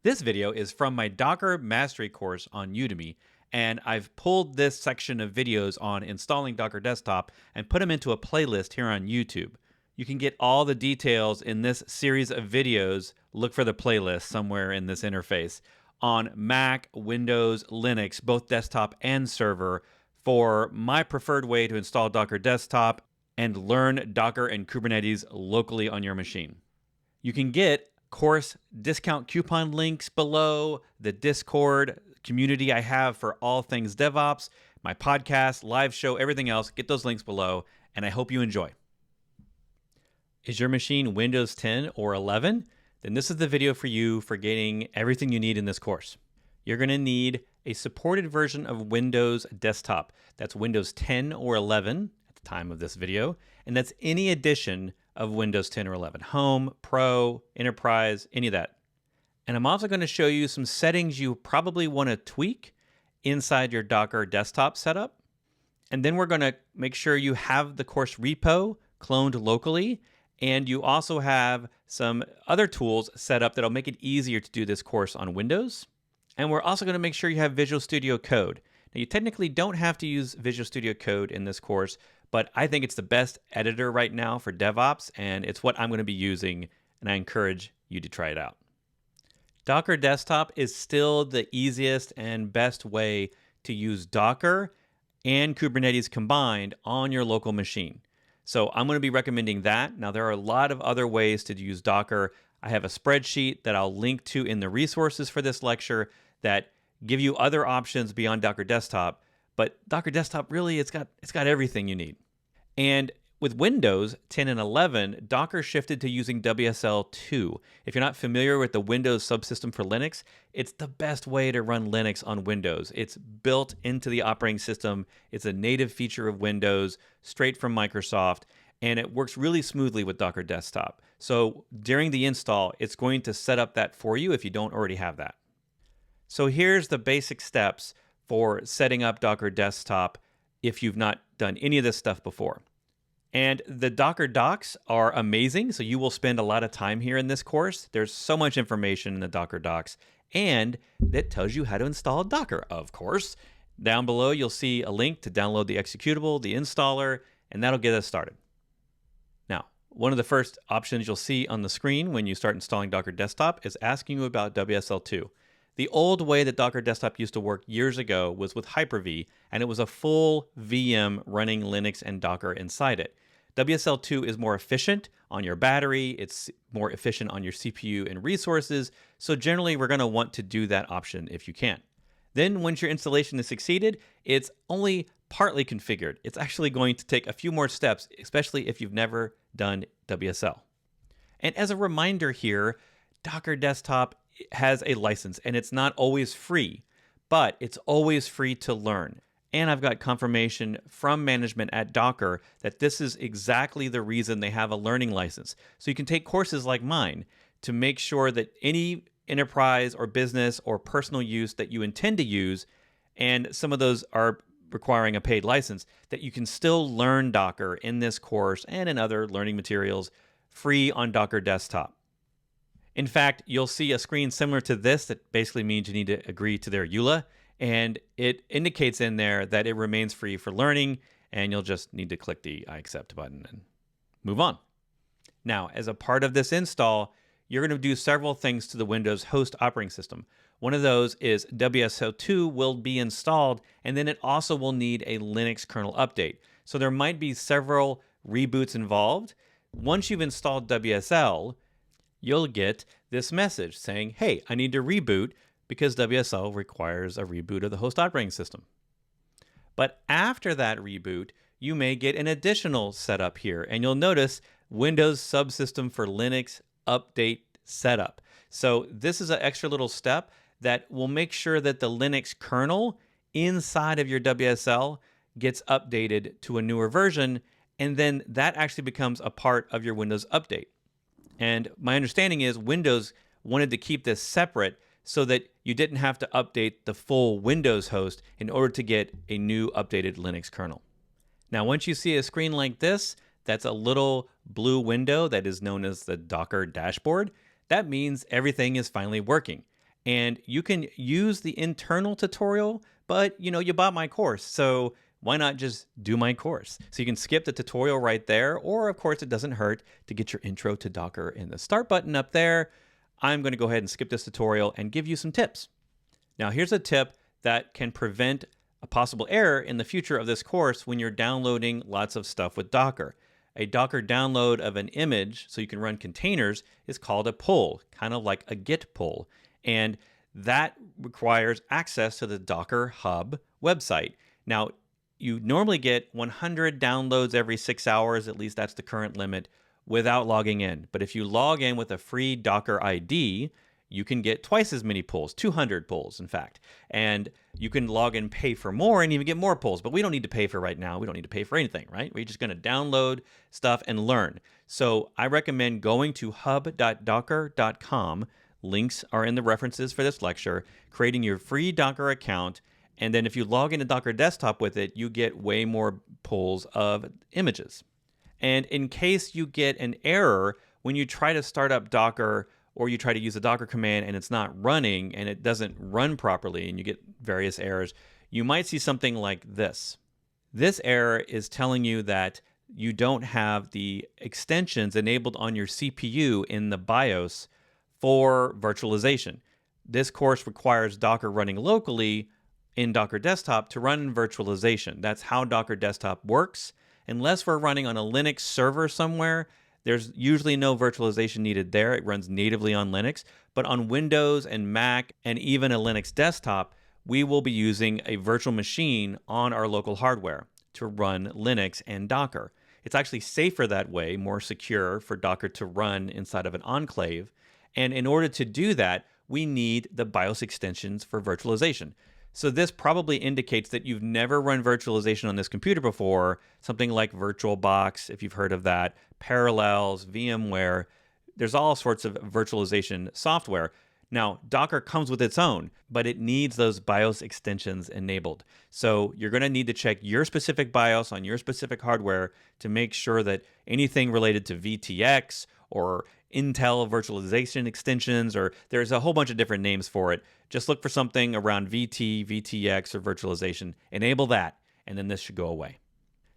This video is from my Docker Mastery course on Udemy, and I've pulled this section of videos on installing Docker Desktop and put them into a playlist here on YouTube. You can get all the details in this series of videos. Look for the playlist somewhere in this interface on Mac, Windows, Linux, both desktop and server, for my preferred way to install Docker Desktop and learn Docker and Kubernetes locally on your machine. You can get course discount coupon links below, the Discord community I have for all things DevOps, my podcast, live show, everything else. Get those links below, and I hope you enjoy. Is your machine Windows 10 or 11? Then this is the video for you for getting everything you need in this course. You're going to need a supported version of Windows Desktop. That's Windows 10 or 11 at the time of this video, and that's any edition of Windows 10 or 11. Home, Pro, Enterprise, any of that. And I'm also going to show you some settings you probably want to tweak inside your Docker Desktop setup. And then we're going to make sure you have the course repo cloned locally, and you also have some other tools set up that'll make it easier to do this course on Windows. And we're also going to make sure you have Visual Studio Code. Now, you technically don't have to use Visual Studio Code in this course, but I think it's the best editor right now for DevOps, and it's what I'm going to be using, and I encourage you to try it out. Docker Desktop is still the easiest and best way to use Docker and Kubernetes combined on your local machine. So I'm going to be recommending that. Now, there are a lot of other ways to use Docker. I have a spreadsheet that I'll link to in the resources for this lecture that give you other options beyond Docker Desktop. But Docker Desktop, really, it's got everything you need. And with Windows 10 and 11, Docker shifted to using WSL2. If you're not familiar with the Windows subsystem for Linux, it's the best way to run Linux on Windows. It's built into the operating system. It's a native feature of Windows, straight from Microsoft, and it works really smoothly with Docker Desktop. So during the install, it's going to set up that for you if you don't already have that. So here's the basic steps for setting up Docker Desktop if you've not done any of this stuff before. And the Docker docs are amazing, so you will spend a lot of time here in this course. There's so much information in the Docker docs, and it tells you how to install Docker, of course. Down below, you'll see a link to download the executable, the installer, and that'll get us started. Now, one of the first options you'll see on the screen when you start installing Docker Desktop is asking you about WSL2. The old way that Docker Desktop used to work years ago was with Hyper-V, and it was a full VM running Linux and Docker inside it. WSL2 is more efficient on your battery, it's more efficient on your CPU and resources, so generally we're going to want to do that option if you can. Then once your installation has succeeded, it's only partly configured. It's actually going to take a few more steps, especially if you've never done WSL. And as a reminder here, Docker Desktop has a license, and it's not always free, but it's always free to learn. And I've got confirmation from management at Docker that this is exactly the reason they have a learning license. So you can take courses like mine to make sure that any enterprise or business or personal use that you intend to use, and some of those are requiring a paid license, that you can still learn Docker in this course and in other learning materials free on Docker Desktop. In fact, you'll see a screen similar to this that basically means you need to agree to their EULA, and it indicates in there that it remains free for learning, and you'll just need to click the I accept button and move on. Now, as a part of this install, you're going to do several things to the Windows host operating system. One of those is WSL2 will be installed, and then it also will need a Linux kernel update. So there might be several reboots involved. Once you've installed WSL, you'll get this message saying, hey, I need to reboot because WSL requires a reboot of the host operating system. But after that reboot, you may get an additional setup here, and you'll notice Windows Subsystem for Linux Update Setup. So this is an extra little step that will make sure that the Linux kernel inside of your WSL gets updated to a newer version, and then that actually becomes a part of your Windows Update. And my understanding is Windows wanted to keep this separate so that you didn't have to update the full Windows host in order to get a new updated Linux kernel. Now, once you see a screen like this, that's a little blue window that is known as the Docker dashboard. That means everything is finally working. And you can use the internal tutorial, but you bought my course, so why not just do my course? So you can skip the tutorial right there, or of course it doesn't hurt to get your intro to Docker in the start button up there. I'm going to go ahead and skip this tutorial and give you some tips. Now here's a tip that can prevent a possible error in the future of this course when you're downloading lots of stuff with Docker. A Docker download of an image so you can run containers is called a pull, kind of like a git pull. And that requires access to the Docker Hub website. Now, you normally get 100 downloads every 6 hours, at least that's the current limit, without logging in. But if you log in with a free Docker ID, you can get twice as many pulls, 200 pulls, in fact. And you can log in, pay for more, and even get more pulls. But we don't need to pay for right now. We don't need to pay for anything, right? We're just going to download stuff and learn. So I recommend going to hub.docker.com. Links are in the references for this lecture, creating your free Docker account. And then if you log into Docker Desktop with it, you get way more pulls of images. And in case you get an error when you try to start up Docker, or you try to use a Docker command and it's not running and it doesn't run properly and you get various errors, you might see something like this. This error is telling you that you don't have the extensions enabled on your CPU in the BIOS for virtualization. This course requires Docker running locally in Docker Desktop to run virtualization. That's how Docker Desktop works. Unless we're running on a Linux server somewhere, there's usually no virtualization needed there. It runs natively on Linux. But on Windows and Mac and even a Linux desktop, we will be using a virtual machine on our local hardware to run Linux and Docker. It's actually safer that way, more secure for Docker to run inside of an enclave. And in order to do that, we need the BIOS extensions for virtualization. So this probably indicates that you've never run virtualization on this computer before, something like VirtualBox, if you've heard of that, Parallels, VMware. There's all sorts of virtualization software. Now, Docker comes with its own, but it needs those BIOS extensions enabled. So you're going to need to check your specific BIOS on your specific hardware to make sure that anything related to VTX or Intel virtualization extensions, or there's a whole bunch of different names for it. Just look for something around VT, VTX, or virtualization. Enable that, and then this should go away.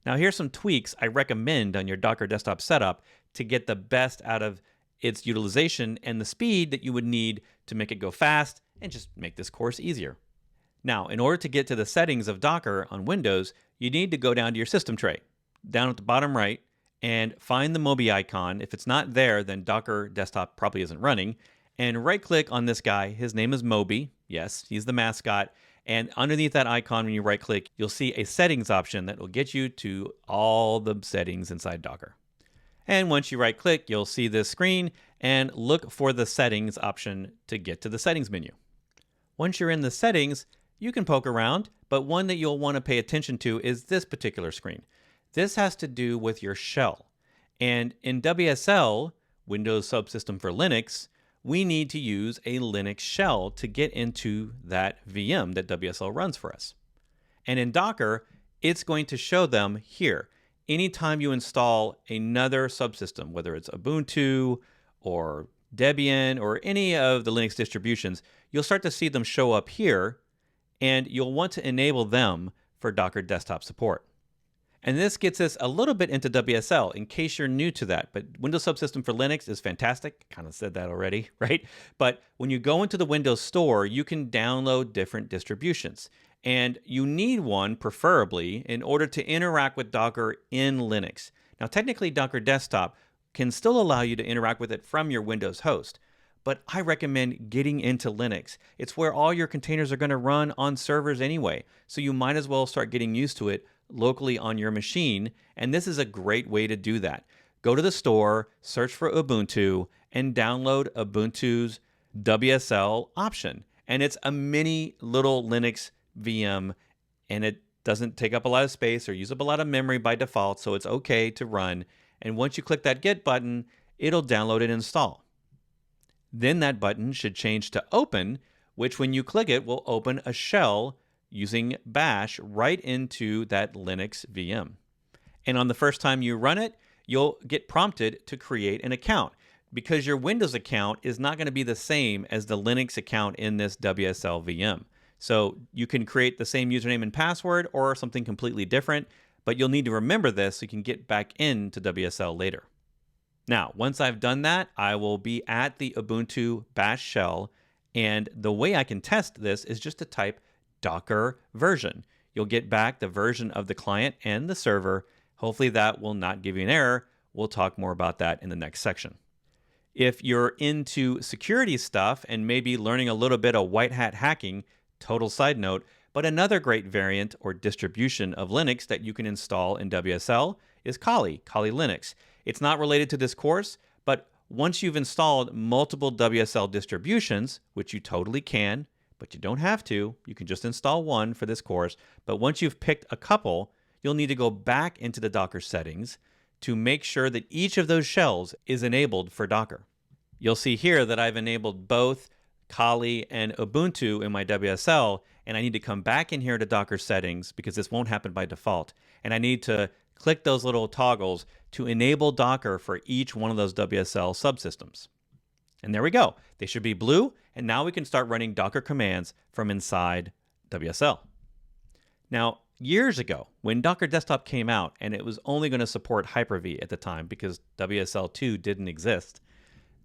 Now here's some tweaks I recommend on your Docker desktop setup to get the best out of its utilization and the speed that you would need to make it go fast and just make this course easier. Now, in order to get to the settings of Docker on Windows, you need to go down to your system tray, down at the bottom right, and find the Moby icon. If it's not there, then Docker Desktop probably isn't running. And right-click on this guy. His name is Moby. Yes, he's the mascot. And underneath that icon, when you right-click, you'll see a settings option that will get you to all the settings inside Docker. And once you right-click, you'll see this screen and look for the settings option to get to the settings menu. Once you're in the settings, you can poke around, but one that you'll want to pay attention to is this particular screen. This has to do with your shell. And in WSL, Windows Subsystem for Linux, we need to use a Linux shell to get into that VM that WSL runs for us. And in Docker, it's going to show them here. Anytime you install another subsystem, whether it's Ubuntu or Debian or any of the Linux distributions, you'll start to see them show up here, and you'll want to enable them for Docker desktop support. And this gets us a little bit into WSL in case you're new to that. But Windows Subsystem for Linux is fantastic. Kind of said that already, right? But when you go into the Windows Store, you can download different distributions. And you need one, preferably, in order to interact with Docker in Linux. Now, technically, Docker Desktop can still allow you to interact with it from your Windows host. But I recommend getting into Linux. It's where all your containers are going to run on servers anyway. So you might as well start getting used to it locally on your machine, and this is a great way to do that. Go to the store, search for Ubuntu, and download Ubuntu's WSL option. And it's a mini little Linux VM, and it doesn't take up a lot of space or use up a lot of memory by default, so it's okay to run. And once you click that Get button, it'll download and install. Then that button should change to Open, which when you click it will open a shell using Bash right into that Linux VM. And on the first time you run it, you'll get prompted to create an account. because your Windows account is not going to be the same as the Linux account in this WSL VM. So you can create the same username and password or something completely different, but you'll need to remember this so you can get back into WSL later. Now, once I've done that, I will be at the Ubuntu bash shell, and the way I can test this is just to type Docker version. You'll get back the version of the client and the server. Hopefully that will not give you an error. We'll talk more about that in the next section. If you're into security stuff and maybe learning a little bit of white hat hacking, total side note, but another great variant or distribution of Linux that you can install in WSL is Kali Linux. It's not related to this course, but once you've installed multiple WSL distributions, which you totally can, but you don't have to, you can just install one for this course, but once you've picked a couple, you'll need to go back into the Docker settings to make sure that each of those shells is enabled for Docker. You'll see here that I've enabled both Kali and Ubuntu in my WSL, and I need to come back in here to Docker settings because this won't happen by default. And I need to click those little toggles to enable Docker for each one of those WSL subsystems. And there we go. They should be blue, and now we can start running Docker commands from inside WSL. Now, years ago, when Docker Desktop came out, and it was only going to support Hyper-V at the time because WSL2 didn't exist,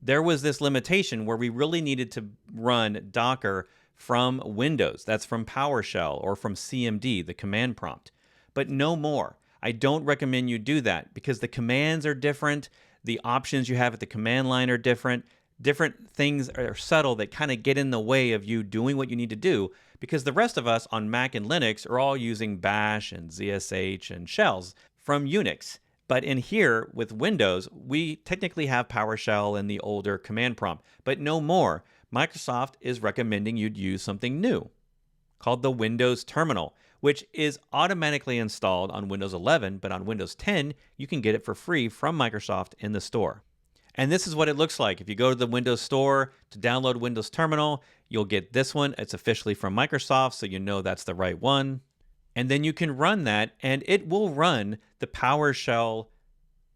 there was this limitation where we really needed to run Docker from Windows. That's from PowerShell or from CMD, the command prompt. But no more. I don't recommend you do that because the commands are different. The options you have at the command line are different. Different things are subtle that kind of get in the way of you doing what you need to do because the rest of us on Mac and Linux are all using Bash and ZSH and shells from Unix. But in here with Windows, we technically have PowerShell and the older command prompt, but no more. Microsoft is recommending you'd use something new called the Windows Terminal, which is automatically installed on Windows 11, but on Windows 10, you can get it for free from Microsoft in the store. And this is what it looks like. If you go to the Windows Store to download Windows Terminal, you'll get this one. It's officially from Microsoft, so you know that's the right one. And then you can run that, and it will run the PowerShell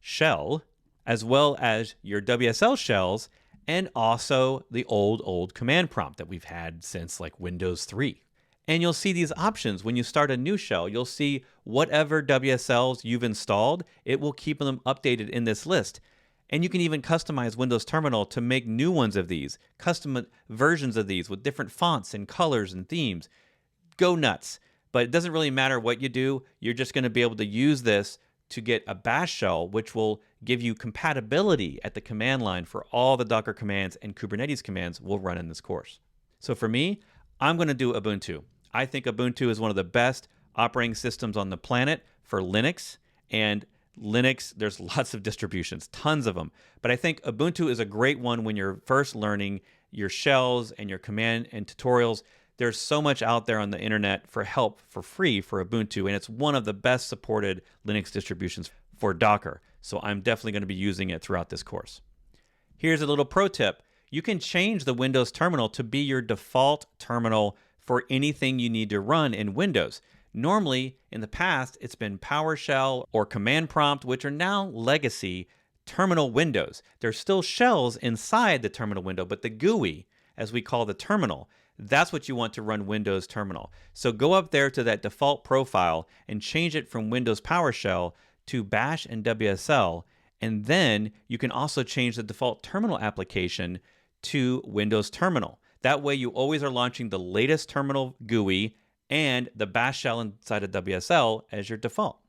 shell, as well as your WSL shells, and also the old command prompt that we've had since like Windows 3. And you'll see these options when you start a new shell. You'll see whatever WSLs you've installed, it will keep them updated in this list. And you can even customize Windows Terminal to make new ones of these, custom versions of these with different fonts and colors and themes. Go nuts. But it doesn't really matter what you do. You're just going to be able to use this to get a bash shell, which will give you compatibility at the command line for all the Docker commands and Kubernetes commands we'll run in this course. So for me, I'm going to do Ubuntu. I think Ubuntu is one of the best operating systems on the planet for Linux. And Linux, there's lots of distributions, tons of them. But I think Ubuntu is a great one when you're first learning your shells and your command and tutorials. There's so much out there on the internet for help for free for Ubuntu, and it's one of the best supported Linux distributions for Docker. So I'm definitely going to be using it throughout this course. Here's a little pro tip. You can change the Windows terminal to be your default terminal for anything you need to run in Windows. Normally, in the past, it's been PowerShell or Command Prompt, which are now legacy terminal windows. There's still shells inside the terminal window, but the GUI, as we call the terminal, that's what you want to run Windows Terminal. So go up there to that default profile and change it from Windows PowerShell to Bash and WSL. And then you can also change the default terminal application to Windows Terminal. That way you always are launching the latest terminal GUI and the bash shell inside of WSL as your default.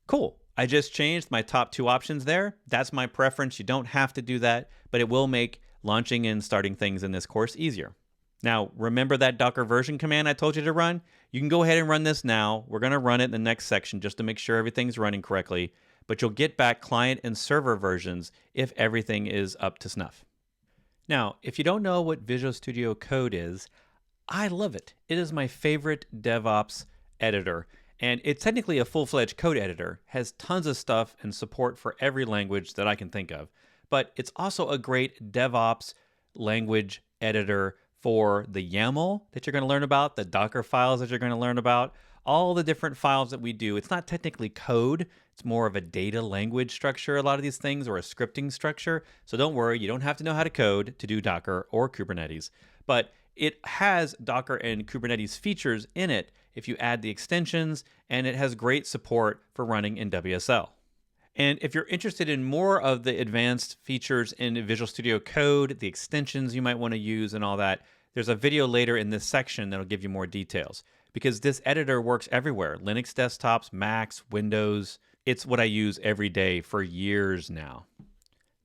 Cool. I just changed my top two options there. That's my preference. You don't have to do that, but it will make launching and starting things in this course easier. Now, remember that Docker version command I told you to run? You can go ahead and run this now. We're going to run it in the next section just to make sure everything's running correctly, but you'll get back client and server versions if everything is up to snuff. Now, if you don't know what Visual Studio Code is, I love it. It is my favorite DevOps editor, and it's technically a full-fledged code editor, has tons of stuff and support for every language that I can think of, but it's also a great DevOps language editor for the YAML that you're going to learn about, the Docker files that you're going to learn about, all the different files that we do. It's not technically code, It's more of a data language structure, a lot of these things, or a scripting structure. So don't worry, you don't have to know how to code to do Docker or Kubernetes, but it has Docker and Kubernetes features in it if you add the extensions, and it has great support for running in WSL. And if you're interested in more of the advanced features in Visual Studio Code, the extensions you might want to use and all that, there's a video later in this section that'll give you more details. Because this editor works everywhere, Linux desktops, Macs, Windows. It's what I use every day for years now.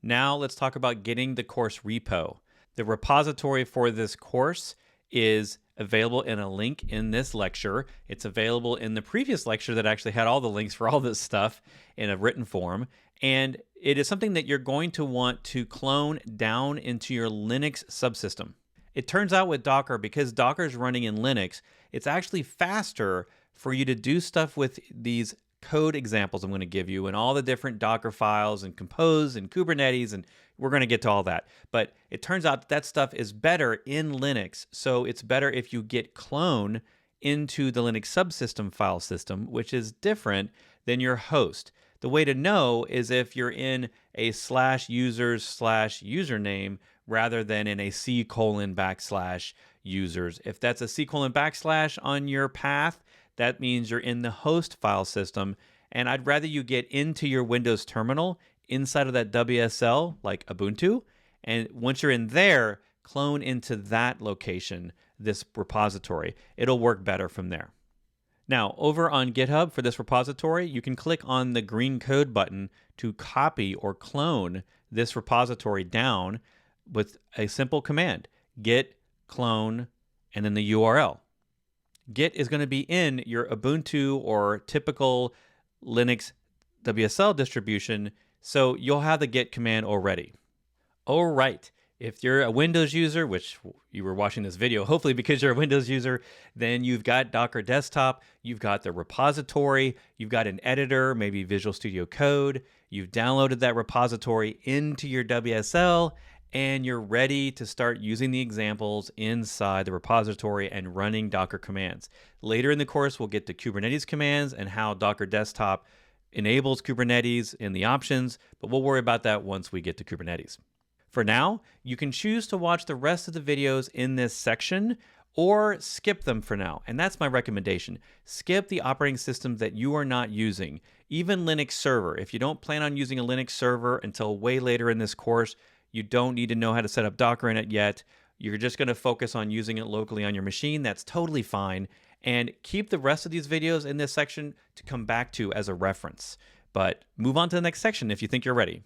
Now let's talk about getting the course repo. The repository for this course is available in a link in this lecture. It's available in the previous lecture that actually had all the links for all this stuff in a written form. And it is something that you're going to want to clone down into your Linux subsystem. It turns out with Docker, because Docker is running in Linux, it's actually faster for you to do stuff with these code examples I'm going to give you and all the different Docker files and Compose and Kubernetes, and we're going to get to all that. But it turns out that stuff is better in Linux, so it's better if you get clone into the Linux subsystem file system, which is different than your host. The way to know is if you're in a /users/username rather than in a C:\users. If that's a C:\/ on your path, that means you're in the host file system, and I'd rather you get into your Windows terminal inside of that WSL, like Ubuntu, and once you're in there, clone into that location, this repository. It'll work better from there. Now, over on GitHub for this repository, you can click on the green code button to copy or clone this repository down with a simple command, git clone, and then the URL. Git is going to be in your Ubuntu or typical Linux WSL distribution, so you'll have the git command already. All right, if you're a Windows user, which you were watching this video hopefully because you're a Windows user, then you've got Docker Desktop, you've got the repository, you've got an editor, maybe Visual Studio Code, you've downloaded that repository into your WSL, and you're ready to start using the examples inside the repository and running Docker commands. Later in the course, we'll get to Kubernetes commands and how Docker Desktop enables Kubernetes in the options, but we'll worry about that once we get to Kubernetes. For now, you can choose to watch the rest of the videos in this section or skip them for now, and that's my recommendation. Skip the operating systems that you are not using, even Linux Server. If you don't plan on using a Linux server until way later in this course, you don't need to know how to set up Docker in it yet. You're just going to focus on using it locally on your machine. That's totally fine. And keep the rest of these videos in this section to come back to as a reference. But move on to the next section if you think you're ready.